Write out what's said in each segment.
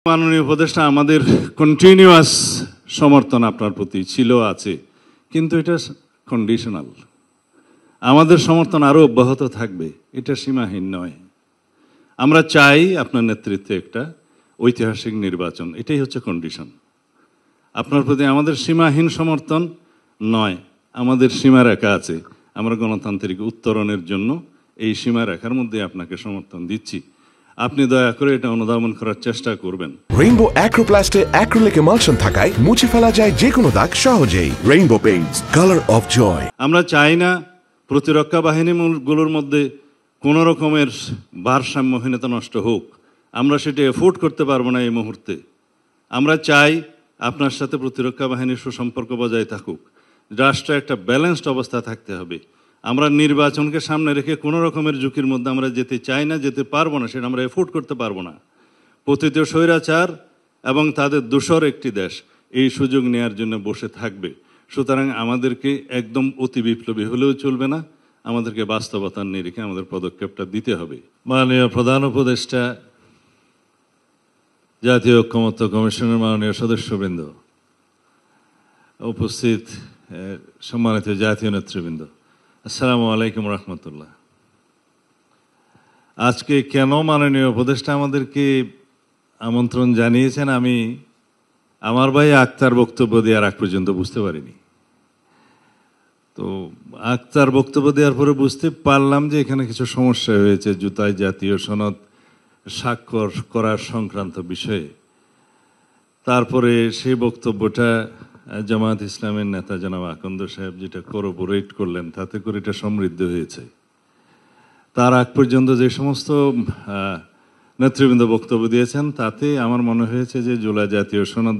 মাননীয় উপদেষ্টা, আমাদের কন্টিনিউয়াস সমর্থন আপনার প্রতি ছিল, আছে, কিন্তু এটা কন্ডিশনাল। আমাদের সমর্থন আরও অব্যাহত থাকবে, এটা সীমাহীন নয়। আমরা চাই আপনার নেতৃত্বে একটা ঐতিহাসিক নির্বাচন, এটাই হচ্ছে কন্ডিশন। আপনার প্রতি আমাদের সীমাহীন সমর্থন নয়, আমাদের সীমারেখা আছে। আমরা গণতান্ত্রিক উত্তরণের জন্য এই সীমারেখার মধ্যে আপনাকে সমর্থন দিচ্ছি। আপনি দয়া করে এটা অনুধাবন করার চেষ্টা করবেন। রেইনবো অ্যাক্রোপ্লাস্টে অ্যাক্রিলিক এমালশন থাকায় মুছে ফেলা যায় যে কোনো দাগ সহজেই। Rainbow paints, colour of joy. আমরা চাই না প্রতিরক্ষা বাহিনীগুলোর মধ্যে কোনো রকমের ভারসাম্যহীনতা নষ্ট হোক। আমরা সেটা এফোর্ড করতে পারবো না এই মুহূর্তে। আমরা চাই আপনার সাথে প্রতিরক্ষা বাহিনীর সুসম্পর্ক বজায় থাকুক। রাষ্ট্রে একটা ব্যালেন্সড অবস্থা থাকতে হবে। আমরা নির্বাচনকে সামনে রেখে কোনো রকমের ঝুঁকির মধ্যে আমরা যেতে চাই না, যেতে পারবো না, সেটা আমরা এফোর্ড করতে পারবো না। পতিত স্বৈরাচার এবং তাদের দোসর একটি দেশ এই সুযোগ নেওয়ার জন্য বসে থাকবে। সুতরাং আমাদেরকে একদম অতি বিপ্লবী হলেও চলবে না, আমাদেরকে বাস্তবতার নিরিখে আমাদের পদক্ষেপটা দিতে হবে। মাননীয় প্রধান উপদেষ্টা, জাতীয় ঐক্যমত্য কমিশনের মাননীয় সদস্যবৃন্দ, উপস্থিত সম্মানিত জাতীয় নেতৃবৃন্দ, আসসালামু আলাইকুম রহমতুল্লাহ। আজকে কেন মাননীয় উপদেষ্টা আমাদেরকে আমন্ত্রণ জানিয়েছেন, আমি আমার ভাই আক্তার বক্তব্য দেওয়ার আগ পর্যন্ত বুঝতে পারিনি। তো আক্তার বক্তব্য দেওয়ার পরে বুঝতে পারলাম যে এখানে কিছু সমস্যা হয়েছে জুতায় জাতীয় সনদ স্বাক্ষর করার সংক্রান্ত বিষয়ে। তারপরে সেই বক্তব্যটা জামায়াত ইসলামের নেতা জনাব আকন্দ সাহেব যেটা কোরোবোরেট করলেন, তাতে করে এটা সমৃদ্ধ হয়েছে। তার আগ পর্যন্ত যে সমস্ত নেতৃবৃন্দ বক্তব্য দিয়েছেন, তাতে আমার মনে হয়েছে যে জুলাই জাতীয় সনদ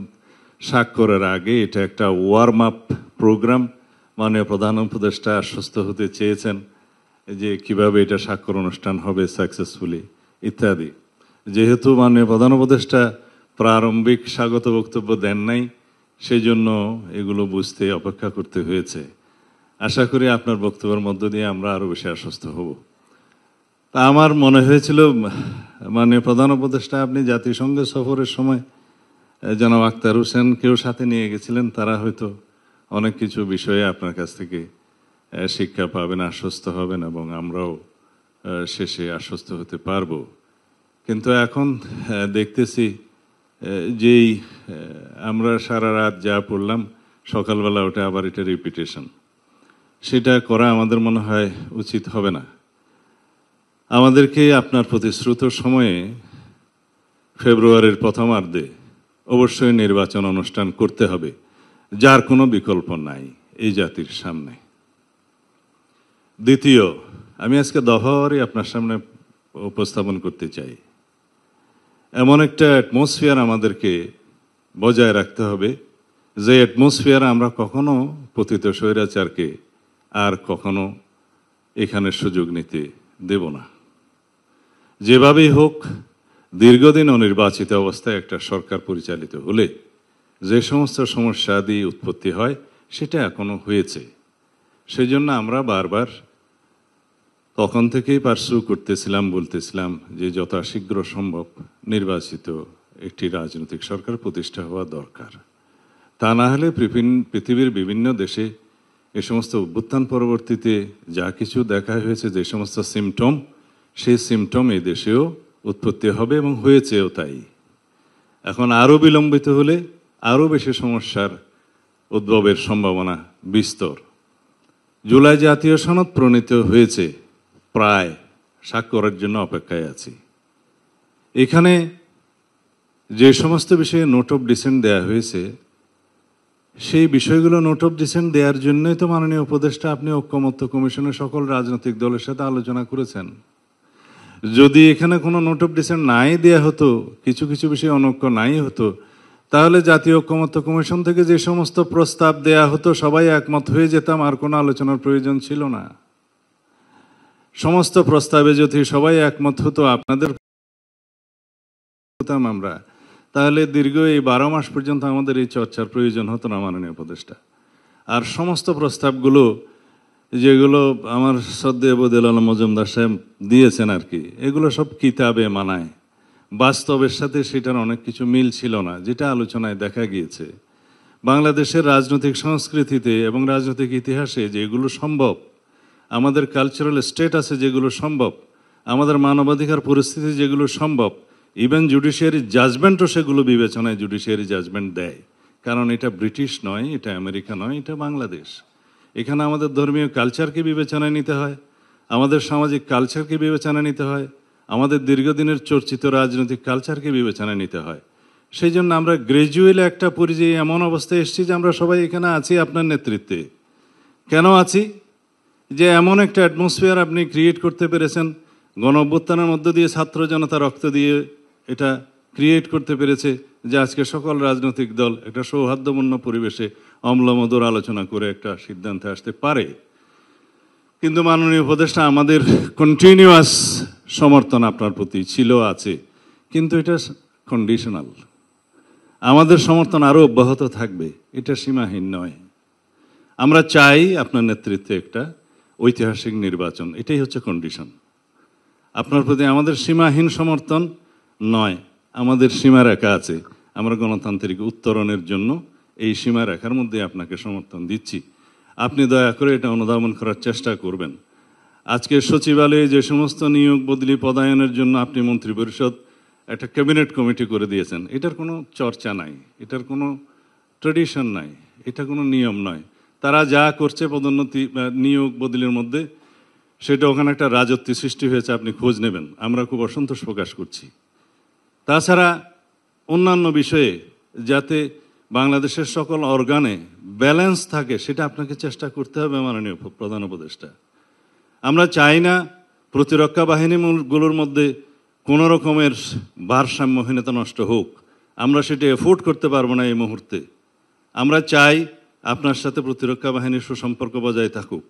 স্বাক্ষরের আগে এটা একটা ওয়ার্ম আপ প্রোগ্রাম। মাননীয় প্রধান উপদেষ্টা আশ্বস্ত হতে চেয়েছেন যে কিভাবে এটা স্বাক্ষর অনুষ্ঠান হবে সাকসেসফুলি ইত্যাদি। যেহেতু মাননীয় প্রধান উপদেষ্টা প্রারম্ভিক স্বাগত বক্তব্য দেন নাই, সেই জন্য এগুলো বুঝতে অপেক্ষা করতে হয়েছে। আশা করি আপনার বক্তব্যের মধ্য দিয়ে আমরা আরও বেশি আশ্বস্ত হব। তা আমার মনে হয়েছিল মাননীয় প্রধান উপদেষ্টা আপনি জাতিসংঘ সফরের সময় জনাব আক্তার হোসেনকেও সাথে নিয়ে গেছিলেন, তারা হয়তো অনেক কিছু বিষয়ে আপনার কাছ থেকে শিক্ষা পাবেন, আশ্বস্ত হবেন, এবং আমরাও শেষে আশ্বস্ত হতে পারবো। কিন্তু এখন দেখতেছি যেই আমরা সারা রাত যা পড়লাম, সকালবেলা ওটা আবার এটা রিপিটেশন, সেটা করা আমাদের মনে হয় উচিত হবে না। আমাদেরকে আপনার প্রতিশ্রুত সময়ে ফেব্রুয়ারির প্রথমার্ধে অবশ্যই নির্বাচন অনুষ্ঠান করতে হবে, যার কোনো বিকল্প নাই এই জাতির সামনে। দ্বিতীয়, আমি আজকে দফাওয়ারি আপনার সামনে উপস্থাপন করতে চাই। এমন একটা অ্যাটমসফিয়ার আমাদেরকে বজায় রাখতে হবে, যে অ্যাটমসফিয়ার আমরা কখনো পতিত স্বৈরাচারকে আর কখনো এখানে সুযোগ নিতে দেব না। যেভাবেই হোক, দীর্ঘদিন অনির্বাচিত অবস্থায় একটা সরকার পরিচালিত হলে যে সমস্ত সমস্যা দিয়ে উৎপত্তি হয়, সেটা এখনো হয়েছে। সেই জন্য আমরা বারবার তখন থেকেই পার্সু করতেছিলাম, বলতেছিলাম যে যথাশীঘ্র সম্ভব নির্বাচিত একটি রাজনৈতিক সরকার প্রতিষ্ঠা হওয়া দরকার। তা না হলে পৃথিবীর বিভিন্ন দেশে এ সমস্ত অভ্যুত্থান পরবর্তীতে যা কিছু দেখা হয়েছে, যে সমস্ত সিমটম, সেই সিমটম এই দেশেও উৎপত্তি হবে এবং হয়েছেও তাই। এখন আরও বিলম্বিত হলে আরও বেশি সমস্যার উদ্ভবের সম্ভাবনা বিস্তর। জুলাই জাতীয় সনদ প্রণীত হয়েছে, প্রায় স্বাক্ষরের জন্য অপেক্ষায় আছি। এখানে যে সমস্ত বিষয়ে নোট অফ ডিসেন্ট দেওয়া হয়েছে, সেই বিষয়গুলো নোট অফ ডিসেন্ট দেওয়ার জন্যই তো মাননীয় উপদেষ্টা আপনি ঐক্যমত্য কমিশনের সকল রাজনৈতিক দলের সাথে আলোচনা করেছেন। যদি এখানে কোনো নোট অফ ডিসেন্ট নাই দেওয়া হতো, কিছু কিছু বিষয়ে অনৈক্য নাই হতো, তাহলে জাতীয় ঐক্যমত্য কমিশন থেকে যে সমস্ত প্রস্তাব দেয়া হতো সবাই একমত হয়ে যেতাম, আর কোনো আলোচনার প্রয়োজন ছিল না। সমস্ত প্রস্তাবে যদি সবাই একমত হতো, আপনাদের হতাম আমরা, তাহলে দীর্ঘ এই 12 মাস পর্যন্ত আমাদের এই চর্চার প্রয়োজন হতো না মাননীয় উপদেষ্টা। আর সমস্ত প্রস্তাবগুলো যেগুলো আমার শ্রদ্ধেয় বদিউল আলম মজুমদার সাহেব দিয়েছেন আর কি, এগুলো সব কিতাবে মানায়। বাস্তবের সাথে সেটার অনেক কিছু মিল ছিল না, যেটা আলোচনায় দেখা গিয়েছে। বাংলাদেশের রাজনৈতিক সংস্কৃতিতে এবং রাজনৈতিক ইতিহাসে যেগুলো সম্ভব, আমাদের কালচারাল স্টেটাসে যেগুলো সম্ভব, আমাদের মানবাধিকার পরিস্থিতি যেগুলো সম্ভব, ইভেন জুডিশিয়ারি জাজমেন্টও সেগুলো বিবেচনায় জুডিশিয়ারি জাজমেন্ট দেয়। কারণ এটা ব্রিটিশ নয়, এটা আমেরিকা নয়, এটা বাংলাদেশ। এখানে আমাদের ধর্মীয় কালচারকে বিবেচনায় নিতে হয়, আমাদের সামাজিক কালচারকে বিবেচনায় নিতে হয়, আমাদের দীর্ঘদিনের চর্চিত রাজনৈতিক কালচারকে বিবেচনায় নিতে হয়। সেই জন্য আমরা গ্রাজুয়ালি একটা পর্যায়ে এমন অবস্থায় এসেছি যে আমরা সবাই এখানে আছি আপনার নেতৃত্বে। কেন আছি? যে এমন একটা অ্যাটমসফিয়ার আপনি ক্রিয়েট করতে পেরেছেন, গণ অভ্যুত্থানের মধ্য দিয়ে ছাত্র জনতা রক্ত দিয়ে এটা ক্রিয়েট করতে পেরেছে যে আজকে সকল রাজনৈতিক দল একটা সৌহার্দ্যপূর্ণ পরিবেশে অম্লমধুর আলোচনা করে একটা সিদ্ধান্তে আসতে পারে। কিন্তু মাননীয় উপদেষ্টা, আমাদের কন্টিনিউয়াস সমর্থন আপনার প্রতি ছিল, আছে, কিন্তু এটা কন্ডিশনাল। আমাদের সমর্থন আরও অব্যাহত থাকবে, এটা সীমাহীন নয়। আমরা চাই আপনার নেতৃত্বে একটা ঐতিহাসিক নির্বাচন, এটাই হচ্ছে কন্ডিশন। আপনার প্রতি আমাদের সীমাহীন সমর্থন নয়, আমাদের সীমারেখা আছে। আমরা গণতান্ত্রিক উত্তরণের জন্য এই সীমারেখার মধ্যে আপনাকে সমর্থন দিচ্ছি। আপনি দয়া করে এটা অনুধাবন করার চেষ্টা করবেন। আজকে সচিবালয়ে যে সমস্ত নিয়োগ বদলি পদায়নের জন্য আপনি মন্ত্রিপরিষদ একটা ক্যাবিনেট কমিটি করে দিয়েছেন, এটার কোনো চর্চা নাই, এটার কোনো ট্রেডিশন নাই, এটা কোনো নিয়ম নয়। তারা যা করছে পদোন্নতি নিয়োগ বদলির মধ্যে, সেটা ওখানে একটা রাজত্ব সৃষ্টি হয়েছে, আপনি খোঁজ নেবেন। আমরা খুব অসন্তোষ প্রকাশ করছি। তাছাড়া অন্যান্য বিষয়ে যাতে বাংলাদেশের সকল অর্গানে ব্যালেন্স থাকে, সেটা আপনাকে চেষ্টা করতে হবে মাননীয় প্রধান উপদেষ্টা। আমরা চাই না প্রতিরক্ষা বাহিনীগুলোর মধ্যে কোনো রকমের ভারসাম্যহীনতা নষ্ট হোক। আমরা সেটা এফোর্ড করতে পারবো না এই মুহূর্তে। আমরা চাই আপনার সাথে প্রতিরক্ষা বাহিনীর সুসম্পর্ক বজায় থাকুক,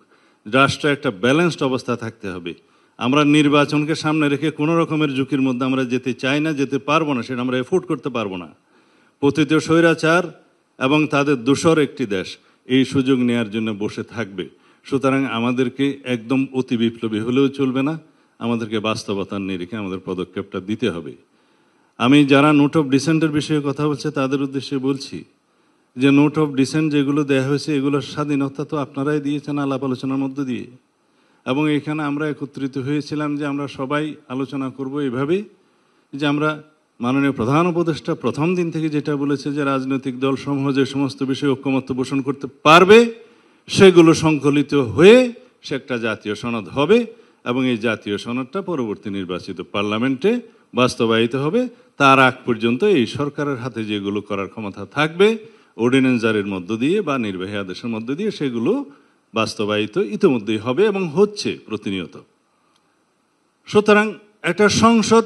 রাষ্ট্রে একটা ব্যালেন্সড অবস্থা থাকতে হবে। আমরা নির্বাচনকে সামনে রেখে কোনো রকমের ঝুঁকির মধ্যে আমরা যেতে চাই না, যেতে পারবো না, সেটা আমরা এফোর্ড করতে পারবো না। পতিত স্বৈরাচার এবং তাদের দোসর একটি দেশ এই সুযোগ নেওয়ার জন্য বসে থাকবে। সুতরাং আমাদেরকে একদম অতি বিপ্লবী হলেও চলবে না, আমাদেরকে বাস্তবতার নিরিখে আমাদের পদক্ষেপটা দিতে হবে। আমি যারা নোট অফ ডিসেন্টের বিষয়ে কথা বলছে তাদের উদ্দেশ্যে বলছি যে নোট অফ ডিসেন্ট যেগুলো দেওয়া হয়েছে, এগুলোর স্বাধীনতা তো আপনারাই দিয়েছেন আলাপ আলোচনার মধ্য দিয়ে। এবং এখানে আমরা একত্রিত হয়েছিলাম যে আমরা সবাই আলোচনা করব এভাবেই, যে আমরা মাননীয় প্রধান উপদেষ্টা প্রথম দিন থেকে যেটা বলেছে যে রাজনৈতিক দল সমূহ যে সমস্ত বিষয়ে ঐক্যমত্য পোষণ করতে পারবে, সেগুলো সংকলিত হয়ে সে একটা জাতীয় সনদ হবে এবং এই জাতীয় সনদটা পরবর্তী নির্বাচিত পার্লামেন্টে বাস্তবায়িত হবে। তার আগ পর্যন্ত এই সরকারের হাতে যেগুলো করার ক্ষমতা থাকবে অর্ডিন্যান্স জারির মধ্য দিয়ে বা নির্বাহী আদেশের মধ্য দিয়ে, সেগুলো বাস্তবায়িত ইতিমধ্যেই হবে এবং হচ্ছে প্রতিনিয়ত। সুতরাং একটা সংসদ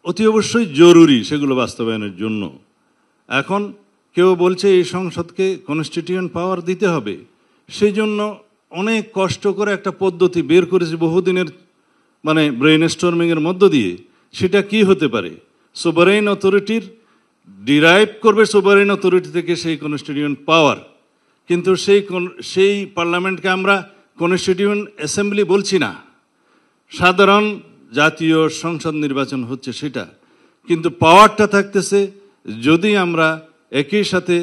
অতি অবশ্যই জরুরি সেগুলো বাস্তবায়নের জন্য। এখন কেউ বলছে এই সংসদকে কনস্টিটিউয়েন্ট পাওয়ার দিতে হবে, সেই জন্য অনেক কষ্ট করে একটা পদ্ধতি বের করেছে বহুদিনের ব্রেইন স্টর্মিংয়ের মধ্য দিয়ে। সেটা কি হতে পারে? সোভারেইন অথরিটির ডিরাইভ করবে সোভারেইন অথরিটি থেকে সেই কনস্টিটিউয়েন্ট পাওয়ার, কিন্তু সেই পার্লামেন্টকে আমরা কনস্টিটিউয়েন্ট অ্যাসেম্বলি বলছি না, সাধারণ জাতীয় সংসদ নির্বাচন হচ্ছে সেটা। কিন্তু পাওয়ারটা থাকতেছে যদি আমরা একই সাথে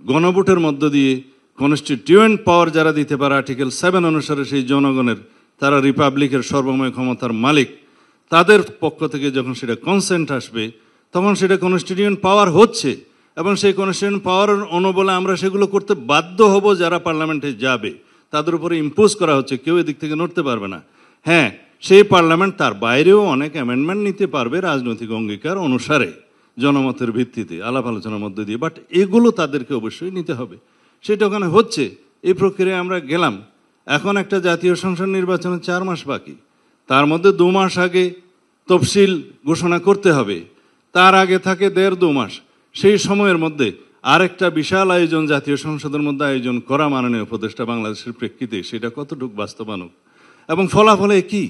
গণভোটের মধ্য দিয়ে কনস্টিটিউয়েন্ট পাওয়ার যারা দিতে পারে আর্টিকেল 7 অনুসারে সেই জনগণের, তারা রিপাবলিকের সর্বময় ক্ষমতার মালিক, তাদের পক্ষ থেকে যখন সেটা কনসেন্ট আসবে তখন সেটা কনস্টিটিউয়েন্ট পাওয়ার হচ্ছে এবং সেই কনস্টিটিউয়েন্ট পাওয়ার অনুবলে আমরা সেগুলো করতে বাধ্য হব। যারা পার্লামেন্টে যাবে তাদের উপরে ইম্পোজ করা হচ্ছে, কেউ এদিক থেকে নড়তে পারবে না। হ্যাঁ, সেই পার্লামেন্ট তার বাইরেও অনেক অ্যামেন্ডমেন্ট নিতে পারবে রাজনৈতিক অঙ্গীকার অনুসারে, জনমতের ভিত্তিতে, আলাপ আলোচনার মধ্যে দিয়ে, বাট এগুলো তাদেরকে অবশ্যই নিতে হবে। সেটা ওখানে হচ্ছে, এই প্রক্রিয়ায় আমরা গেলাম। এখন একটা জাতীয় সংসদ নির্বাচনের 4 মাস বাকি, তার মধ্যে 2 মাস আগে তফসিল ঘোষণা করতে হবে, তার আগে থাকে 1.5-2 মাস। সেই সময়ের মধ্যে আরেকটা বিশাল আয়োজন জাতীয় সংসদের মধ্যে আয়োজন করা মাননীয় উপদেষ্টা বাংলাদেশের প্রেক্ষিতে সেটা কতটুকু বাস্তবায়ন এবং ফলাফলে কি?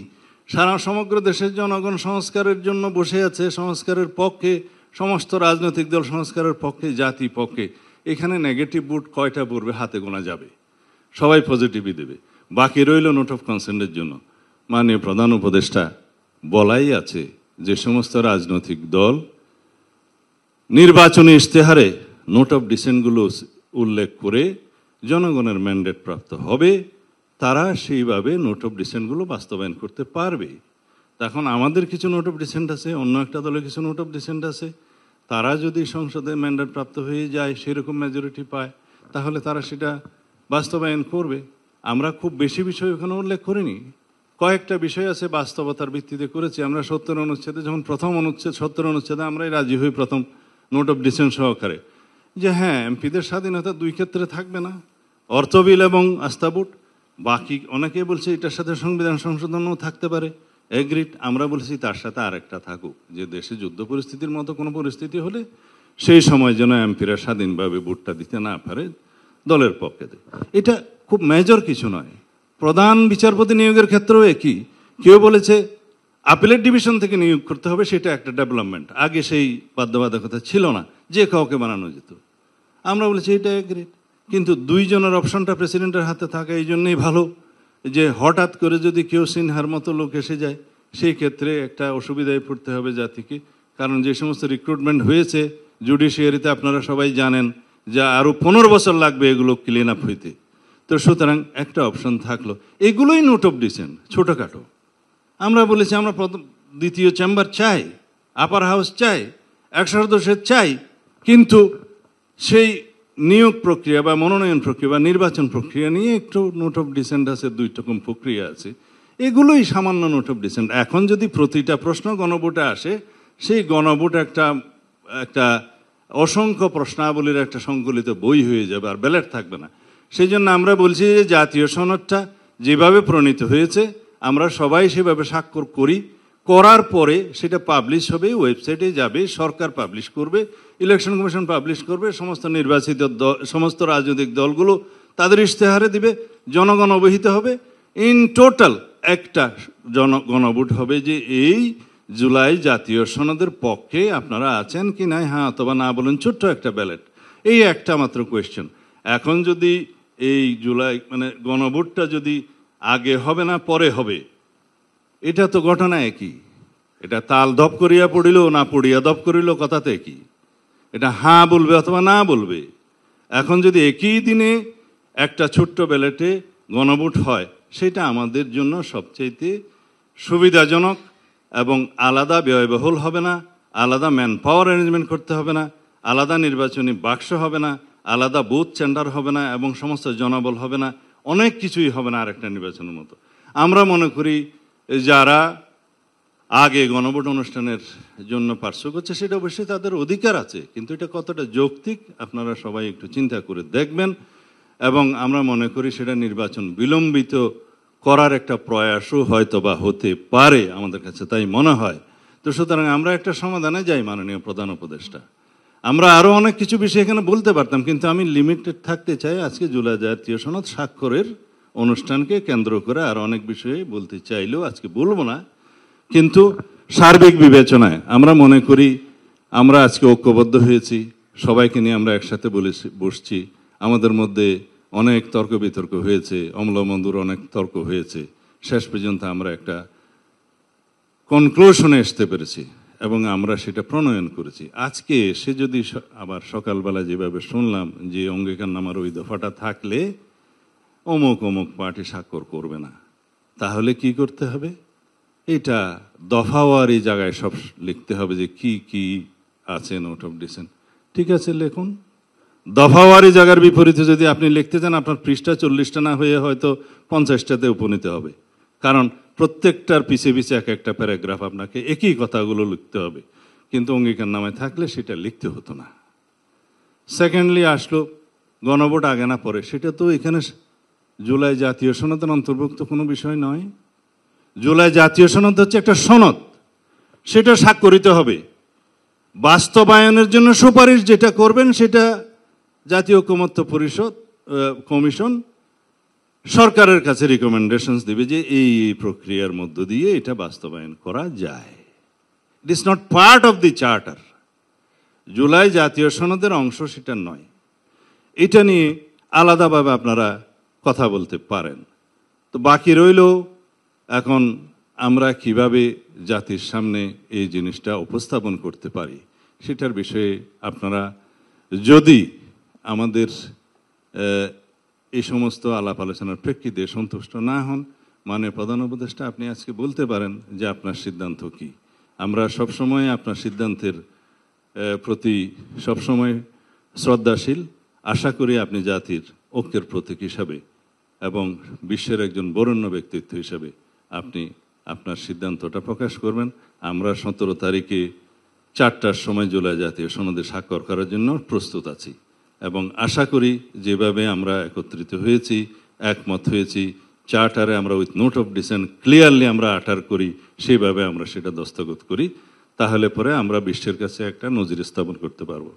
সারা সমগ্র দেশের জনগণ সংস্কারের জন্য বসে আছে, সংস্কারের পক্ষে, সমস্ত রাজনৈতিক দল সংস্কারের পক্ষে, জাতি পক্ষে। এখানে নেগেটিভ ভোট কয়টা পড়বে হাতে গোনা যাবে, সবাই পজিটিভই দেবে। বাকি রইল নোট অফ কনসেন্টের জন্য। মাননীয় প্রধান উপদেষ্টা বলাই আছে যে সমস্ত রাজনৈতিক দল নির্বাচনী ইশতেহারে নোট অফ ডিসেন্টগুলো উল্লেখ করে জনগণের ম্যান্ডেট প্রাপ্ত হবে, তারা সেইভাবে নোট অফ ডিসেন্টগুলো বাস্তবায়ন করতে পারবে। এখন আমাদের কিছু নোট অফ ডিসেন্ট আছে, অন্য একটা দলের কিছু নোট অফ ডিসেন্ট আছে, তারা যদি সংসদে ম্যান্ডেট প্রাপ্ত হয়ে যায়, সেরকম মেজরিটি পায়, তাহলে তারা সেটা বাস্তবায়ন করবে। আমরা খুব বেশি বিষয় ওখানে উল্লেখ করিনি, কয়েকটা বিষয় আছে বাস্তবতার ভিত্তিতে করেছি। আমরা 70 অনুচ্ছেদে যখন প্রথম অনুচ্ছেদ 70 অনুচ্ছেদে আমরাই রাজি হই প্রথম নোট অফ ডিসেন্ট সহকারে, যে হ্যাঁ এমপিদের স্বাধীনতা দুই ক্ষেত্রে থাকবে না, অর্থ বিল এবং আস্থা ভোট। বাকি অনেকে বলছে এটার সাথে সংবিধান সংশোধনও থাকতে পারে, এগ্রিড। আমরা বলছি তার সাথে আরেকটা থাকুক, যে দেশে যুদ্ধ পরিস্থিতির মতো কোনো পরিস্থিতি হলে সেই সময় যেন এমপিরা স্বাধীনভাবে ভোটটা দিতে না পারে, দলের পক্ষে। এটা খুব মেজর কিছু নয়। প্রধান বিচারপতি নিয়োগের ক্ষেত্রেও একই। কেউ বলেছে আপিলের ডিভিশন থেকে নিয়োগ করতে হবে, সেটা একটা ডেভেলপমেন্ট। আগে সেই বাধ্যবাধকতা ছিল না, যে কাউকে বানানো যেত। আমরা বলেছি এটা এগ্রিড, কিন্তু দুইজনের অপশনটা প্রেসিডেন্টের হাতে থাকা এই জন্যই ভালো, যে হঠাৎ করে যদি কেউ সিনহার মতো লোক এসে যায়, সেই ক্ষেত্রে একটা অসুবিধায় পড়তে হবে জাতিকে। কারণ যে সমস্ত রিক্রুটমেন্ট হয়েছে জুডিশিয়ারিতে, আপনারা সবাই জানেন যে আরও 15 বছর লাগবে এগুলো ক্লিন আপ হইতে। তো সুতরাং একটা অপশন থাকলো। এগুলোই নোট অফ ডিসেন্ট, ছোটোখাটো। আমরা বলেছি আমরা দ্বিতীয় চেম্বার চাই, আপার হাউস চাই, 100 সদস্যের চাই, কিন্তু সেই নিয়োগ প্রক্রিয়া বা মনোনয়ন প্রক্রিয়া বা নির্বাচন প্রক্রিয়া নিয়ে একটু নোট অফ ডিসেন্ট আছে, 2 রকম প্রক্রিয়া আছে। এগুলোই সামান্য নোট অফ ডিসেন্ট। এখন যদি প্রতিটা প্রশ্ন গণভোটে আসে, সেই গণভোট একটা অসংখ্য প্রশ্নাবলীর একটা সংকলিত বই হয়ে যাবে, আর ব্যালট থাকবে না। সেই জন্য আমরা বলছি যে জাতীয় সনদটা যেভাবে প্রণীত হয়েছে আমরা সবাই সেভাবে স্বাক্ষর করি, করার পরে সেটা পাবলিশ হবে, ওয়েবসাইটে যাবে, সরকার পাবলিশ করবে, ইলেকশন কমিশন পাবলিশ করবে, সমস্ত নির্বাচিত সমস্ত রাজনৈতিক দলগুলো তাদের ইশতেহারে দিবে, জনগণ অবহিত হবে। ইন টোটাল একটা গণভোট হবে যে এই জুলাই জাতীয় সনদের পক্ষে আপনারা আছেন কি না, হ্যাঁ অথবা না বলেন, ছোট্ট একটা ব্যালট। এই একটা মাত্র কোয়েশ্চেন। এখন যদি এই জুলাই গণভোটটা যদি আগে হবে না পরে হবে, এটা তো ঘটনা একই। এটা তাল দপ করিয়া পড়িল না পড়িয়া দপ করিল, কথাতে একই। এটা হ্যাঁ বলবে অথবা না বলবে। এখন যদি একই দিনে একটা ছোট্ট ব্যালটে গণভোট হয়, সেটা আমাদের জন্য সবচাইতে সুবিধাজনক এবং আলাদা ব্যয়বহুল হবে না, আলাদা ম্যান পাওয়ার অ্যারেঞ্জমেন্ট করতে হবে না, আলাদা নির্বাচনী বাক্স হবে না, আলাদা বুথ সেন্টার হবে না, এবং সমস্ত জনবল হবে না, অনেক কিছুই হবে না আরেকটা নির্বাচনের মতো। আমরা মনে করি যারা আগে গণভোট অনুষ্ঠানের জন্য পার্শ্ব করছে, সেটা অবশ্যই তাদের অধিকার আছে, কিন্তু এটা কতটা যৌক্তিক আপনারা সবাই একটু চিন্তা করে দেখবেন। এবং আমরা মনে করি সেটা নির্বাচন বিলম্বিত করার একটা প্রয়াসও হয়তো বা হতে পারে, আমাদের কাছে তাই মনে হয়। তো সুতরাং আমরা একটা সমাধানে যাই, মাননীয় প্রধান উপদেষ্টা। আমরা আরও অনেক কিছু বিষয় এখানে বলতে পারতাম, কিন্তু আমি লিমিটেড থাকতে চাই। আজকে জুলাই জাতীয় সনদ স্বাক্ষরের অনুষ্ঠানকে কেন্দ্র করে আর অনেক বিষয়ে বলতে চাইলেও আজকে বলবো না, কিন্তু সার্বিক বিবেচনায় আমরা মনে করি আমরা আজকে ঐক্যবদ্ধ হয়েছি, সবাইকে নিয়ে আমরা একসাথে বসছি। আমাদের মধ্যে অনেক তর্ক বিতর্ক হয়েছে, অম্লমধুর অনেক তর্ক হয়েছে, শেষ পর্যন্ত আমরা একটা কনক্লুশনে আসতে পেরেছি এবং আমরা সেটা প্রণয়ন করেছি। আজকে সে যদি আবার সকালবেলা যেভাবে শুনলাম যে অঙ্গীকারনামার ওই দফাটা থাকলে অমুক অমুক পার্টি স্বাক্ষর করবে না, তাহলে কি করতে হবে? এটা দফাওয়ারি জায়গায় সব লিখতে হবে যে কি কি আছে নোট অফ ডিসেন্ট। ঠিক আছে, লিখুন। দফাওয়ারি জায়গার বিপরীতে যদি আপনি লিখতে চান, আপনার পৃষ্ঠা 40টা না হয়ে হয়তো 50টাতে উপনীত হবে, কারণ প্রত্যেকটার পিছিয়ে পিছিয়ে এক একটা প্যারাগ্রাফ আপনাকে একই কথাগুলো লিখতে হবে। কিন্তু অঙ্গীকারনামায় থাকলে সেটা লিখতে হতো না। সেকেন্ডলি আসলো গণভোট আগে না পরে, সেটা তো এখানে জুলাই জাতীয় সনদের অন্তর্ভুক্ত কোনো বিষয় নয়। জুলাই জাতীয় সনদ হচ্ছে একটা সনদ, সেটা স্বাক্ষরিত হবে। বাস্তবায়নের জন্য সুপারিশ যেটা করবেন সেটা জাতীয় ঐকমত্য পরিষদ কমিশন সরকারের কাছে রিকমেন্ডেশনস দিবে যে এই প্রক্রিয়ার মধ্য দিয়ে এটা বাস্তবায়ন করা যায়। It is not part of the charter. July জাতীয় সনদের অংশ সেটা নয়। এটা নিয়ে আলাদাভাবে আপনারা কথা বলতে পারেন। তো বাকি রইল এখন আমরা কিভাবে জাতির সামনে এই জিনিসটা উপস্থাপন করতে পারি। সেটার বিষয়ে আপনারা যদি আমাদের এই সমস্ত আলাপ আলোচনার প্রেক্ষিতে সন্তুষ্ট না হন, মাননীয় প্রধান উপদেষ্টা আপনি আজকে বলতে পারেন যে আপনার সিদ্ধান্ত কি। আমরা সবসময় আপনার সিদ্ধান্তের প্রতি সবসময় শ্রদ্ধাশীল। আশা করি আপনি জাতির ঐক্যের প্রতীক হিসাবে এবং বিশ্বের একজন বরেণ্য ব্যক্তিত্ব হিসাবে আপনি আপনার সিদ্ধান্তটা প্রকাশ করবেন। আমরা 17 তারিখে 4টার সময় জুলাই জাতীয় সনদে স্বাক্ষর করার জন্য প্রস্তুত আছি এবং আশা করি যেভাবে আমরা একত্রিত হয়েছি, একমত হয়েছি, চার্টারে আমরা with note of dissent clearly আমরা আটার করি, সেইভাবে আমরা সেটা দস্তখত করি, তাহলে পরে আমরা বিশ্বের কাছে একটা নজির স্থাপন করতে পারবো।